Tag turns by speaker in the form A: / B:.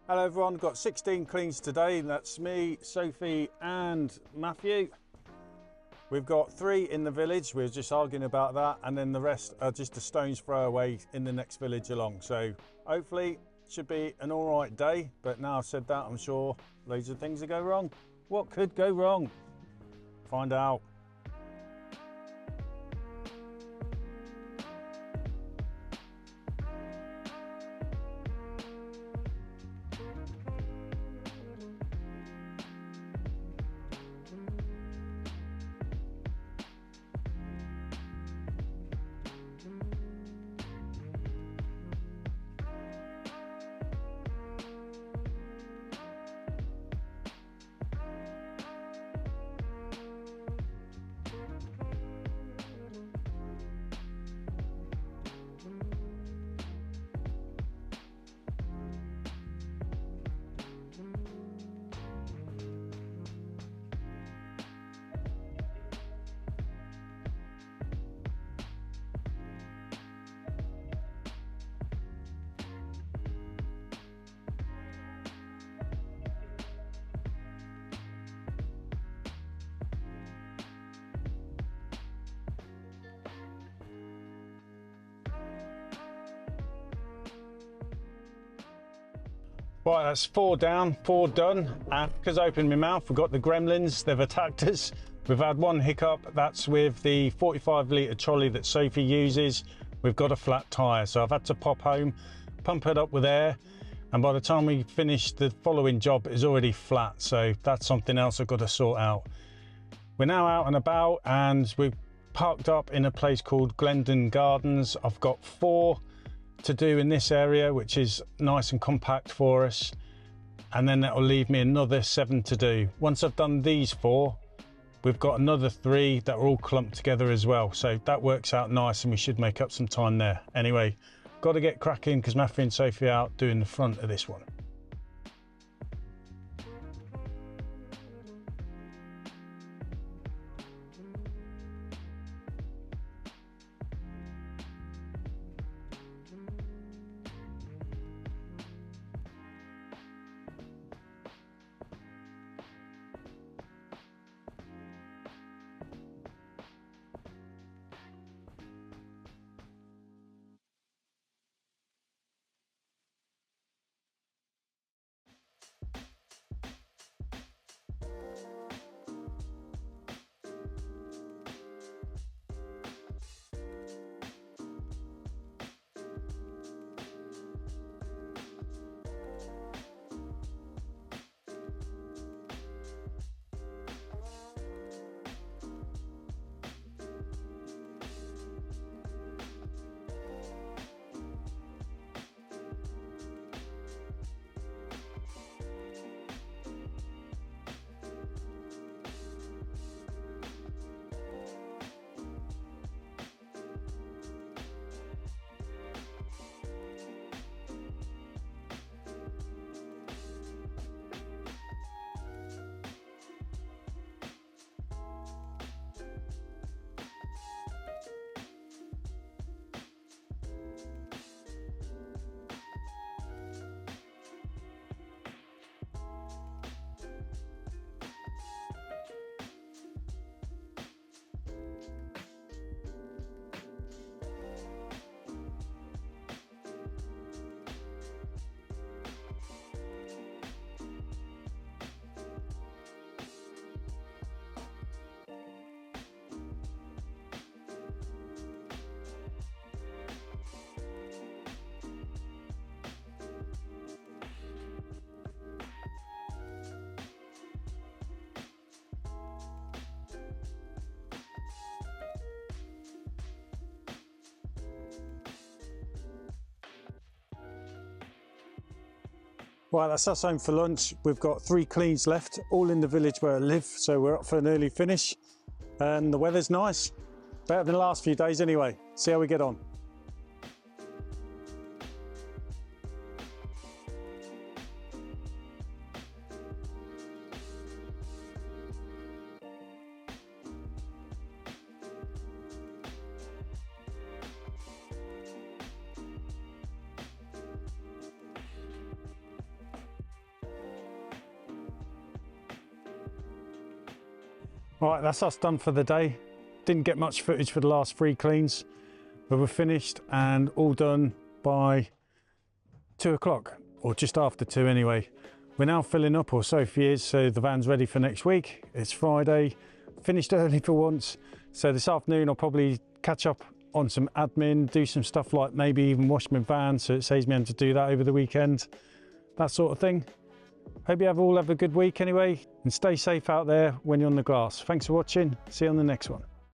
A: Hello everyone, got 16 cleans today. That's me, Sophie and Matthew. We've got 3 in the village, we were just arguing about that, and then the rest are just a stone's throw away in the next village along. So hopefully should be an alright day, but now I've said that, I'm sure loads of things will go wrong. What could go wrong? Find out. Right, that's 4 down, 4 done. And because I opened my mouth, we've got the gremlins, they've attacked us. We've had one hiccup, that's with the 45 litre trolley that Sophie uses. We've got a flat tyre, so I've had to pop home, pump it up with air, and by the time we finish the following job, it's already flat. So that's something else I've got to sort out. We're now out and about, and we've parked up in a place called Glendon Gardens. I've got 4 to do in this area, which is nice and compact for us, and then that will leave me another 7 to do. Once I've done these 4, we've got another 3 that are all clumped together as well, so that works out nice and we should make up some time there. Anyway, got to get cracking because Matthew and Sophie are out doing the front of this one. Right, that's us home for lunch. We've got 3 cleans left, all in the village where I live, so we're up for an early finish. And the weather's nice, better than the last few days anyway. See how we get on. Right, that's us done for the day. Didn't get much footage for the last 3 cleans, but we're finished and all done by 2 o'clock, or just after 2 anyway. We're now filling up, or Sophie is, so the van's ready for next week. It's Friday, finished early for once. So this afternoon I'll probably catch up on some admin, do some stuff like maybe even wash my van, so it saves me having to do that over the weekend, that sort of thing. Hope you all have a good week anyway, and stay safe out there when you're on the glass. Thanks for watching, see you on the next one.